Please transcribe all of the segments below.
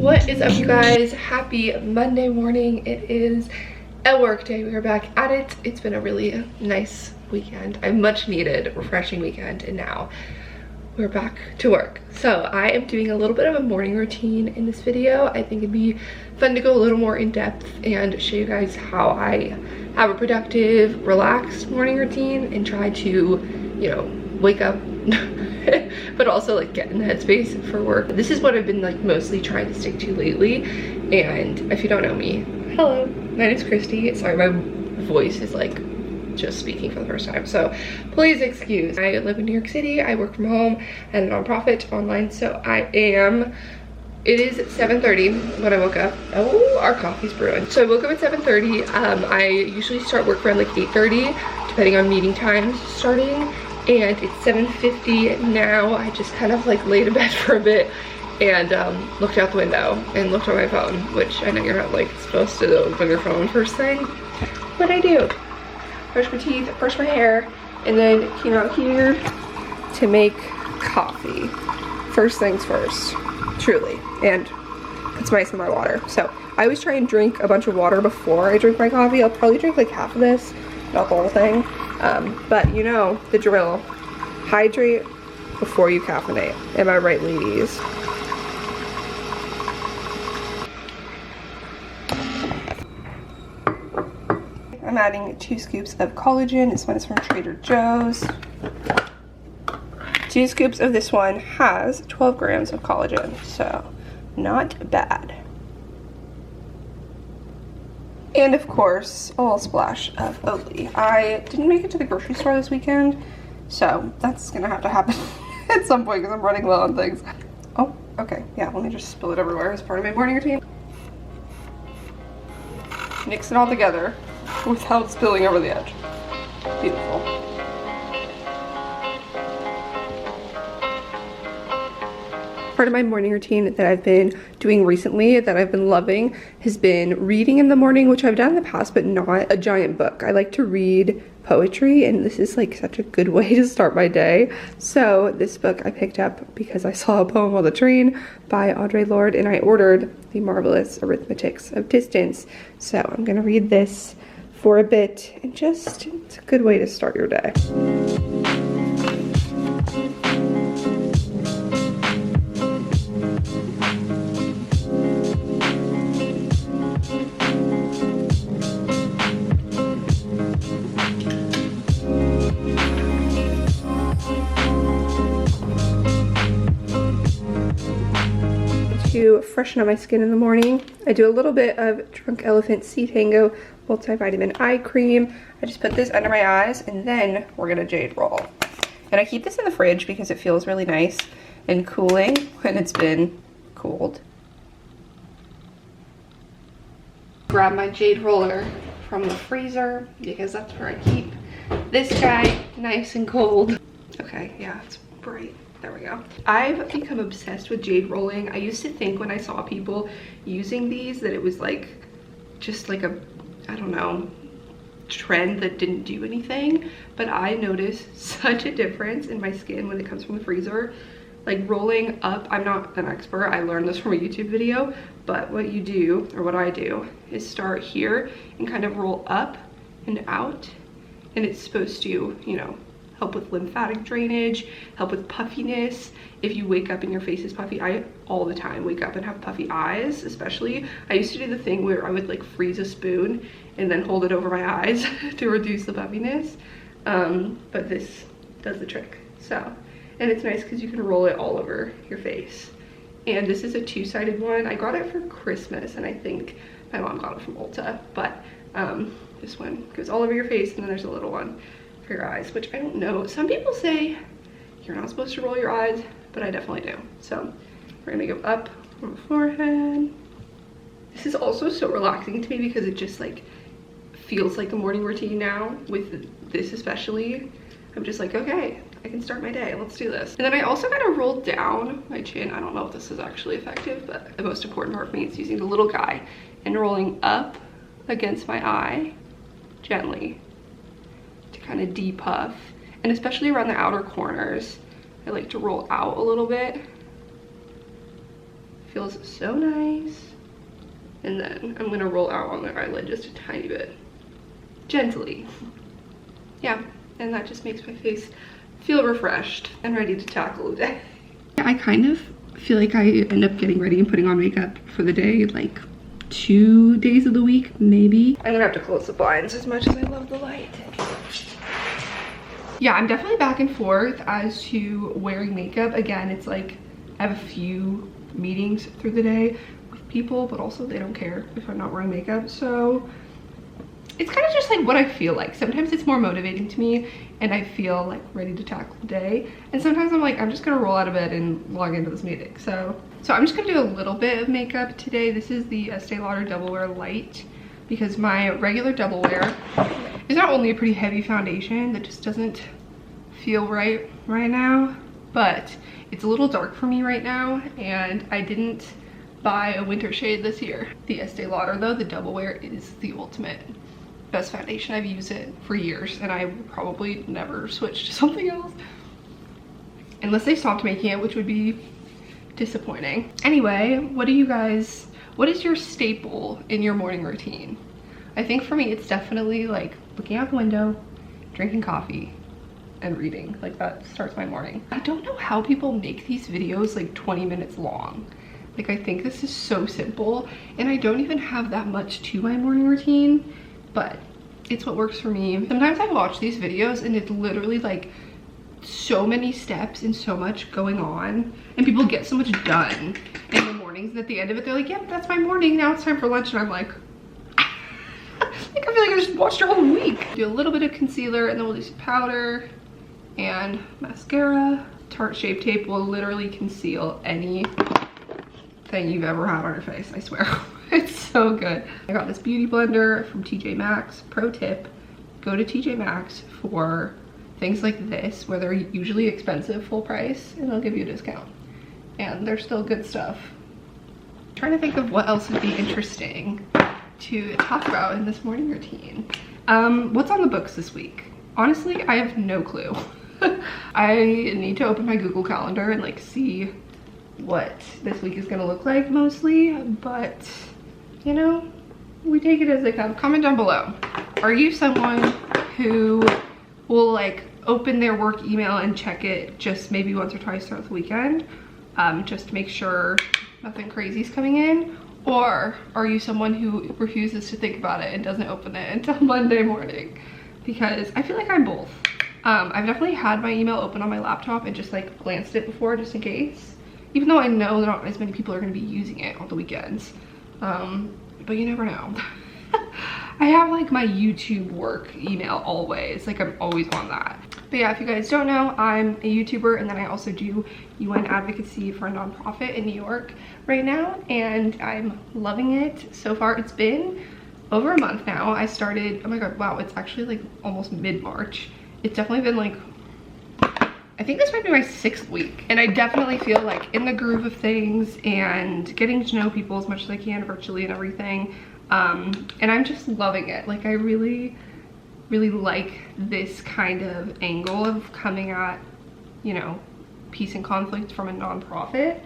What is up, you guys? Happy Monday morning. It is a work day. We are back at it. It's been a really nice weekend, a much needed refreshing weekend, and now we're back to work. So I am doing a little bit of a morning routine in this video. I think it'd be fun to go a little more in depth and show you guys how I have a productive, relaxed morning routine and try to, you know, wake up but also like get in the headspace for work. This is what I've been like mostly trying to stick to lately. And if you don't know me, hello, my name's Kristee. Sorry, my voice is like just speaking for the first time, so please excuse. I live in New York City. I work from home at a nonprofit online. So it is 7:30 when I woke up. Oh, our coffee's brewing. So I woke up at 7:30. I usually start work around like 8:30 depending on meeting times starting, and it's 7:50 now. I just kind of like laid in bed for a bit and looked out the window and looked on my phone, which I know you're not like supposed to open your phone first thing, but I do. Brush my teeth, brush my hair, and then came out here to make coffee. First things first, truly, and put some ice in my water. So I always try and drink a bunch of water before I drink my coffee. I'll probably drink like half of this, not the whole thing. But you know the drill. Hydrate before you caffeinate. Am I right, ladies? I'm adding 2 scoops of collagen. This one is from Trader Joe's. 2 scoops of this one has 12 grams of collagen, so not bad. And of course, a little splash of Oatly. I didn't make it to the grocery store this weekend, so that's gonna have to happen at some point because I'm running low on things. Oh, okay, yeah, let me just spill it everywhere as part of my morning routine. Mix it all together without spilling over the edge. Beautiful. Part of my morning routine that I've been doing recently that I've been loving has been reading in the morning, which I've done in the past, but not a giant book. I like to read poetry, and this is like such a good way to start my day. So this book I picked up because I saw a poem on the train by Audre Lorde, and I ordered The Marvelous Arithmetics of Distance. So I'm gonna read this for a bit, and just, it's a good way to start your day. To freshen up my skin in the morning, I do a little bit of Drunk Elephant Sea Tango multivitamin eye cream. I just put this under my eyes, and then we're gonna Jade Roll. And I keep this in the fridge because it feels really nice and cooling when it's been cooled. Grab my Jade Roller from the freezer because that's where I keep this guy nice and cold. Okay, yeah, it's bright. There we go. I've become obsessed with Jade Rolling. I used to think when I saw people using these that it was like just like a, I don't know, trend that didn't do anything, but I noticed such a difference in my skin when it comes from the freezer. Like rolling up, I'm not an expert, I learned this from a YouTube video, but what you do, or what I do, is start here and kind of roll up and out, and it's supposed to, you know, help with lymphatic drainage, help with puffiness. If you wake up and your face is puffy, I all the time wake up and have puffy eyes, especially. I used to do the thing where I would like freeze a spoon and then hold it over my eyes to reduce the puffiness. But this does the trick. So, and it's nice because you can roll it all over your face and this is a two-sided one. I got it for Christmas, and I think my mom got it from Ulta, but this one goes all over your face, and then there's a little one for your eyes, which I don't know. Some people say you're not supposed to roll your eyes, but I definitely do. So we're gonna go up on the forehead. This is also so relaxing to me because it just like feels like a morning routine now. With this especially, I'm just like, okay, I can start my day, let's do this. And then I also gotta roll down my chin. I don't know if this is actually effective, but the most important part for me is using the little guy and rolling up against my eye gently to kind of depuff. And especially around the outer corners, I like to roll out a little bit. Feels so nice. And then I'm gonna roll out on the eyelid just a tiny bit, gently. Yeah, and that just makes my face feel refreshed and ready to tackle the day. I kind of feel like I end up getting ready and putting on makeup for the day like 2 days of the week, maybe. I'm gonna have to close the blinds as much as I love the light. Yeah, I'm definitely back and forth as to wearing makeup. Again, it's like I have a few meetings through the day with people, but also they don't care if I'm not wearing makeup. So it's kind of just like what I feel like. Sometimes it's more motivating to me and I feel like ready to tackle the day. And sometimes I'm like, I'm just gonna roll out of bed and log into this meeting. So I'm just gonna do a little bit of makeup today. This is the Estee Lauder Double Wear Light because my regular Double Wear is not only a pretty heavy foundation that just doesn't feel right now, but it's a little dark for me right now, and I didn't buy a winter shade this year. The Estee Lauder though, the Double Wear, is the ultimate best foundation. I've used it for years and I will probably never switch to something else unless they stopped making it, which would be disappointing. Anyway, what is your staple in your morning routine? I think for me it's definitely like looking out the window, drinking coffee, and reading. Like that starts my morning. I don't know how people make these videos like 20 minutes long. Like I think this is so simple and I don't even have that much to my morning routine, but it's what works for me. Sometimes I watch these videos and it's literally like so many steps and so much going on, and people get so much done in the mornings, and at the end of it they're like, yeah, that's my morning, now it's time for lunch. And I'm like, I feel like I just watched your whole week. Do a little bit of concealer and then we'll do some powder and mascara. Tarte Shape Tape will literally conceal anything you've ever had on your face, I swear. It's so good. I got this beauty blender from TJ Maxx. Pro tip, go to TJ Maxx for things like this where they're usually expensive full price and they'll give you a discount. And they're still good stuff. I'm trying to think of what else would be interesting to talk about in this morning routine. What's on the books this week? Honestly, I have no clue. I need to open my Google Calendar and like see what this week is gonna look like mostly, but you know, we take it as they come. Comment down below. Are you someone who will like open their work email and check it just maybe once or twice throughout the weekend, just to make sure nothing crazy is coming in? Or are you someone who refuses to think about it and doesn't open it until Monday morning? Because I feel like I'm both. I've definitely had my email open on my laptop and just like glanced it before just in case, even though I know not as many people are going to be using it on the weekends. But you never know. I have like my YouTube work email always, like I'm always on that. But yeah, if you guys don't know, I'm a YouTuber and then I also do UN advocacy for a nonprofit in New York right now, and I'm loving it so far. It's been over a month now. I started, oh my god, wow, it's actually like almost mid-March. It's definitely been like, I think this might be my 6th week, and I definitely feel like in the groove of things and getting to know people as much as I can virtually and everything. And I'm just loving it. Like I really like this kind of angle of coming at, you know, peace and conflict from a nonprofit,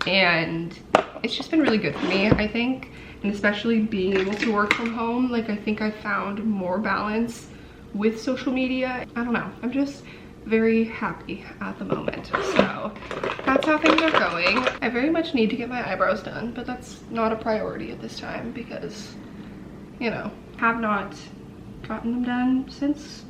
and it's just been really good for me, I think. And especially being able to work from home, like I think I found more balance with social media. I don't know, I'm just very happy at the moment. So that's how things are going. I very much need to get my eyebrows done, but that's not a priority at this time because, you know, have not gotten them done since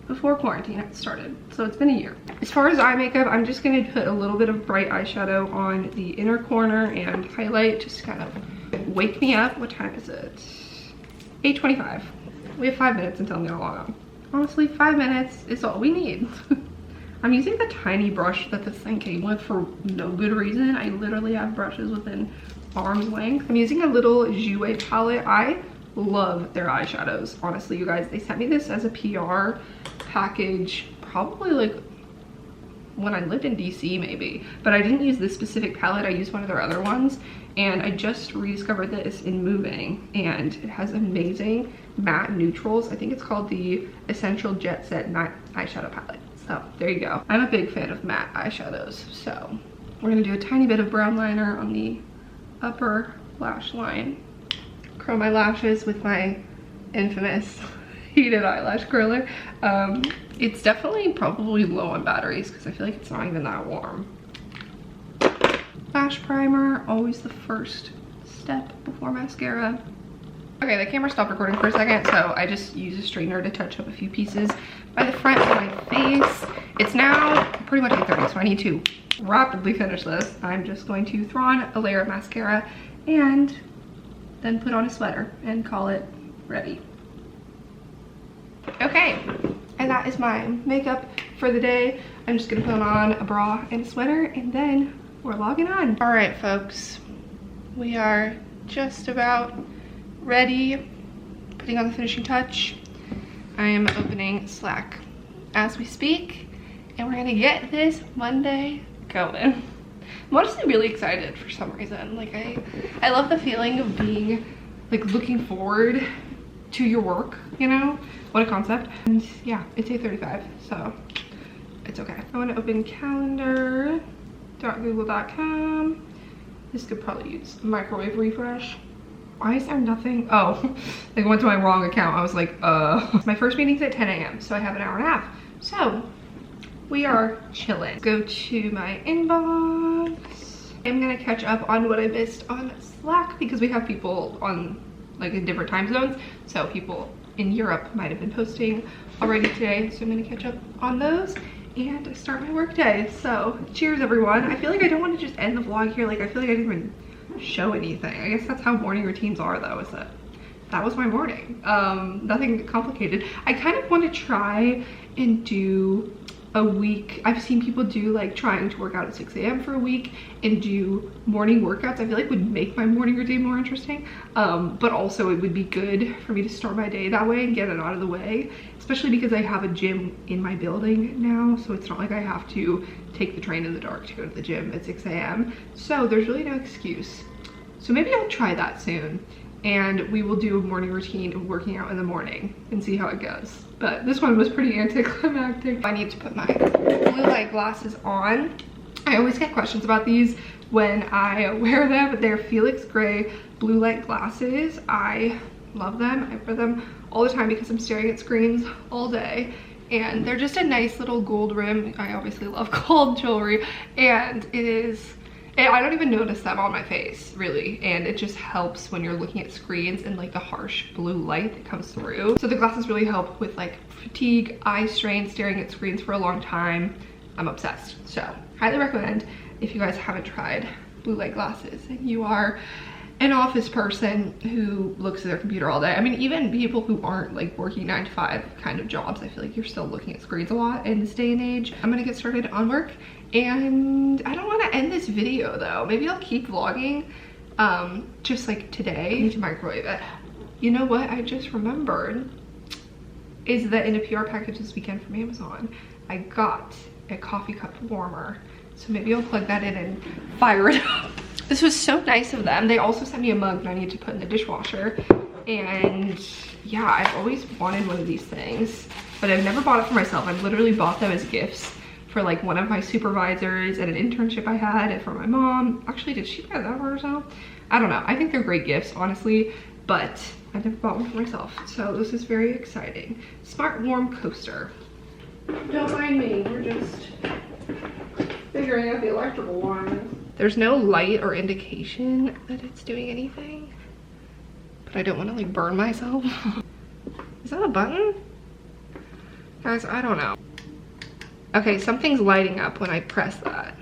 before quarantine started, so it's been a year. As far as eye makeup, I'm just gonna put a little bit of bright eyeshadow on the inner corner and highlight, just to kind of wake me up. What time is it? 8:25. We have 5 minutes until I'm gonna log on. Honestly, 5 minutes is all we need. I'm using the tiny brush that this thing came with for no good reason. I literally have brushes within arm's length. I'm using a little Jouer palette. I love their eyeshadows, honestly, you guys. They sent me this as a PR package probably like when I lived in DC maybe, but I didn't use this specific palette. I used one of their other ones, and I just rediscovered this in moving, and it has amazing matte neutrals. I think it's called the Essential Jet Set Matte Eyeshadow Palette. So there you go. I'm a big fan of matte eyeshadows, so we're gonna do a tiny bit of brown liner on the upper lash line. Curl my lashes with my infamous heated eyelash curler. It's definitely probably low on batteries because I feel like it's not even that warm. Lash primer, always the first step before mascara. Okay, the camera stopped recording for a second, so I just use a straightener to touch up a few pieces by the front of my face. It's now pretty much 8:30, so I need to rapidly finish this. I'm just going to throw on a layer of mascara and then put on a sweater and call it ready. Okay, and that is my makeup for the day. I'm just gonna put on a bra and a sweater, and then we're logging on. All right, folks, we are just about ready, putting on the finishing touch. I am opening Slack as we speak, and we're gonna get this Monday going. I'm honestly really excited for some reason. Like I love the feeling of being like looking forward to your work, you know? What a concept. And yeah, it's 8:35, so it's okay. I want to open calendar.google.com. This could probably use a microwave refresh. Why is there nothing? Oh, I went to my wrong account. I was like, My first meeting's at 10 a.m. so I have an hour and a half. So we are chilling. Go to my inbox. I'm gonna catch up on what I missed on Slack because we have people on like in different time zones. So people in Europe might have been posting already today. So I'm gonna catch up on those and start my work day. So cheers everyone. I feel like I don't want to just end the vlog here. Like I feel like I didn't even show anything. I guess that's how morning routines are though, is that was my morning. Nothing complicated. I kind of want to try and do a week. I've seen people do like trying to work out at 6 a.m. for a week and do morning workouts. I feel like would make my morning routine more interesting, but also it would be good for me to start my day that way and get it out of the way, especially because I have a gym in my building now, so it's not like I have to take the train in the dark to go to the gym at 6 a.m. so there's really no excuse. So maybe I'll try that soon, and we will do a morning routine of working out in the morning and see how it goes. But this one was pretty anticlimactic. I need to put my blue light glasses on. I always get questions about these when I wear them. They're Felix Gray blue light glasses. I love them. I wear them all the time because I'm staring at screens all day. And they're just a nice little gold rim. I obviously love gold jewelry, and I don't even notice them on my face, really, and it just helps when you're looking at screens and like the harsh blue light that comes through. So the glasses really help with like fatigue, eye strain, staring at screens for a long time. I'm obsessed. So highly recommend if you guys haven't tried blue light glasses and you are an office person who looks at their computer all day. I mean, even people who aren't like working 9 to 5 kind of jobs, I feel like you're still looking at screens a lot in this day and age. I'm gonna get started on work, and I don't want to end this video though. Maybe I'll keep vlogging just like today. I need to microwave it. You know what I just remembered is that in a PR package this weekend from Amazon, I got a coffee cup warmer. So maybe I'll plug that in and fire it up. This was so nice of them. They also sent me a mug that I need to put in the dishwasher. And yeah, I've always wanted one of these things, but I've never bought it for myself. I've literally bought them as gifts for like one of my supervisors at an internship I had, and for my mom. Actually, did she buy that for herself? I don't know. I think they're great gifts, honestly, but I never bought one for myself. So this is very exciting. Smart Warm Coaster. Don't mind me, we're just figuring out the electrical one. There's no light or indication that it's doing anything, but I don't want to like burn myself. Is that a button? Guys, I don't know. Okay, something's lighting up when I press that.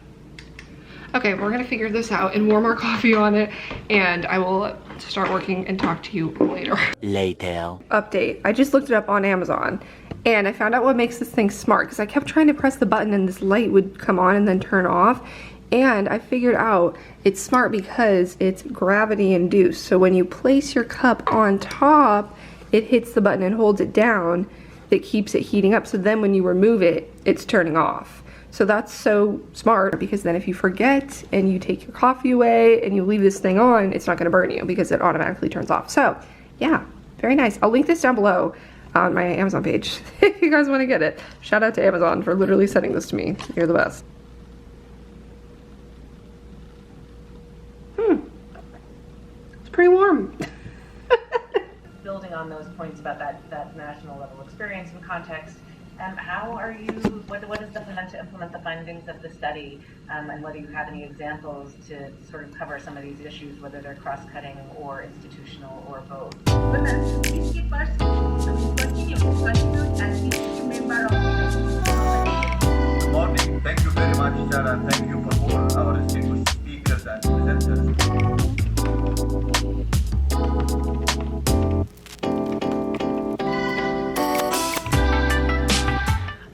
Okay, we're gonna figure this out and warm our coffee on it, and I will start working and talk to you later. Later. Update, I just looked it up on Amazon, and I found out what makes this thing smart, because I kept trying to press the button and this light would come on and then turn off, and I figured out it's smart because it's gravity induced. So when you place your cup on top, it hits the button and holds it down. That keeps it heating up, so then when you remove it, it's turning off. So that's so smart, because then if you forget and you take your coffee away and you leave this thing on, it's not gonna burn you because it automatically turns off. So yeah, very nice. I'll link this down below on my Amazon page if you guys wanna get it. Shout out to Amazon for literally sending this to me. You're the best. It's pretty warm. Building on those points about that national level experience and context, how are you, what is the plan to implement the findings of the study, and whether you have any examples to sort of cover some of these issues, whether they're cross-cutting or institutional or both? Good morning. Thank you very much, Sarah, and thank you for all our distinguished speakers and presenters.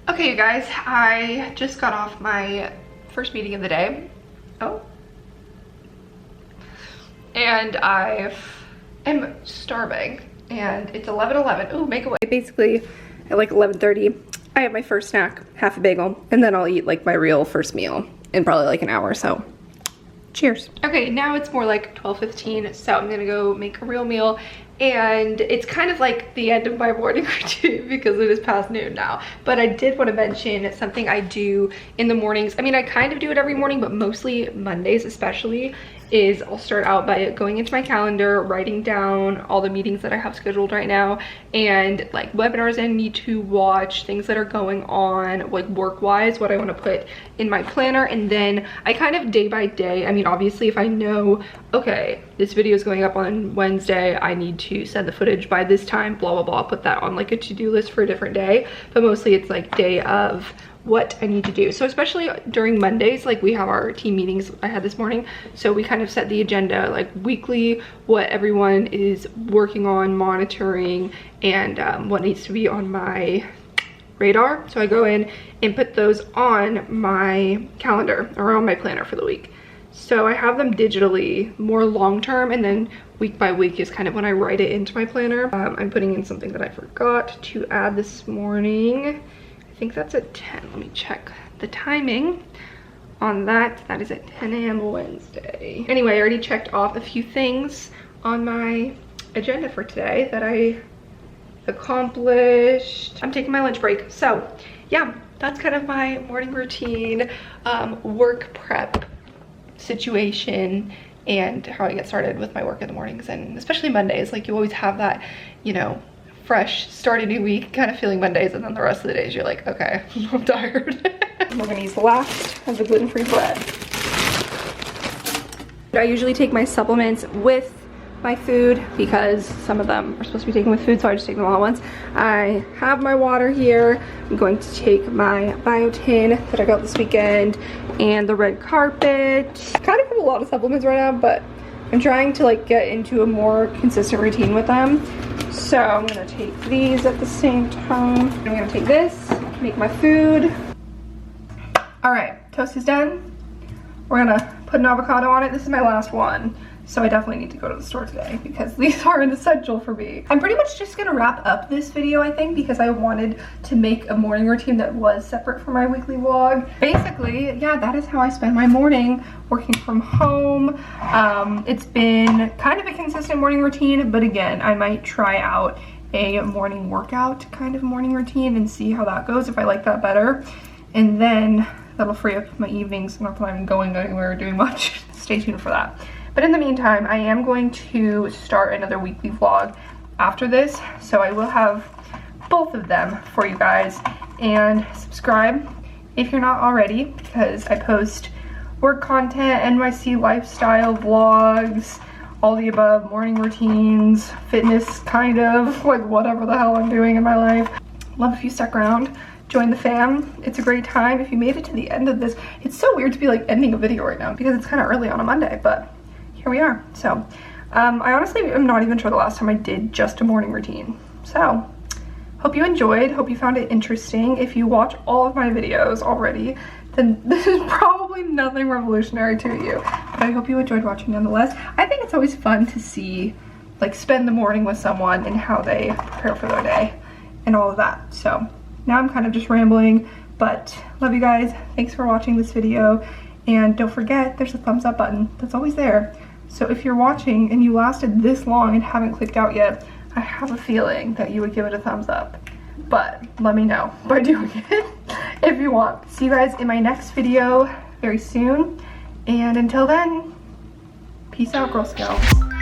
Okay, you guys, I just got off my first meeting of the day. Oh. And I am starving, and it's 11:11. Ooh, make away. Basically, at like 11:30, I have my first snack, half a bagel, and then I'll eat like my real first meal in probably like an hour or so. Cheers. Okay, now it's more like 12:15, so I'm gonna go make a real meal, and it's kind of like the end of my morning routine because it is past noon now. But I did want to mention something I do in the mornings. I mean, I kind of do it every morning, but mostly Mondays especially, is I'll start out by going into my calendar, writing down all the meetings that I have scheduled right now, and like webinars I need to watch, things that are going on, like work-wise, what I want to put in my planner. And then I kind of day by day, I mean, obviously if I know, okay, this video is going up on Wednesday, I need to send the footage by this time, blah, blah, blah, put that on like a to-do list for a different day. But mostly it's like day of what I need to do. So especially during Mondays, like we have our team meetings I had this morning, so we kind of set the agenda like weekly, what everyone is working on, monitoring, and what needs to be on my radar. So I go in and put those on my calendar or on my planner for the week. So I have them digitally more long-term, and then week by week is kind of when I write it into my planner. I'm putting in something that I forgot to add this morning. I think that's at 10. Let me check the timing on that. That is at 10 a.m. Wednesday. Anyway, I already checked off a few things on my agenda for today that I accomplished. I'm taking my lunch break. So yeah, that's kind of my morning routine, work prep situation, and how I get started with my work in the mornings. And especially Mondays, like you always have that, you know, fresh start a new week kind of feeling Mondays, and then the rest of the days you're like, okay, I'm tired. We're gonna use the last of the gluten-free bread. I usually take my supplements with my food because some of them are supposed to be taken with food, so I just take them all at once. I have my water here. I'm going to take my biotin that I got this weekend and the red carpet. I kind of have a lot of supplements right now, but I'm trying to like get into a more consistent routine with them. So I'm gonna take these at the same time. I'm gonna take this, make my food. All right, toast is done. We're gonna put an avocado on it. This is my last one, so I definitely need to go to the store today because these are an essential for me. I'm pretty much just gonna wrap up this video, I think, because I wanted to make a morning routine that was separate from my weekly vlog. Basically, yeah, that is how I spend my morning, working from home. It's been kind of a consistent morning routine, but again, I might try out a morning workout kind of morning routine and see how that goes, if I like that better. And then that'll free up my evenings, not that I'm going anywhere or doing much. Stay tuned for that. But in the meantime, I am going to start another weekly vlog after this, so I will have both of them for you guys. And subscribe if you're not already, because I post work content, NYC lifestyle vlogs, all the above, morning routines, fitness, kind of, like whatever the hell I'm doing in my life. love if you stuck around, join the fam. It's a great time. If you made it to the end of this, it's so weird to be like ending a video right now because it's kind of early on a Monday, but here we are. So I honestly am not even sure the last time I did just a morning routine. So hope you enjoyed, hope you found it interesting. If you watch all of my videos already, then this is probably nothing revolutionary to you, but I hope you enjoyed watching nonetheless. I think it's always fun to see, like, spend the morning with someone and how they prepare for their day and all of that. So now I'm kind of just rambling, but love you guys. Thanks for watching this video, and don't forget there's a thumbs up button that's always there. So if you're watching and you lasted this long and haven't clicked out yet, I have a feeling that you would give it a thumbs up, but let me know by doing it if you want. See you guys in my next video very soon, and until then, peace out, Girl Scouts.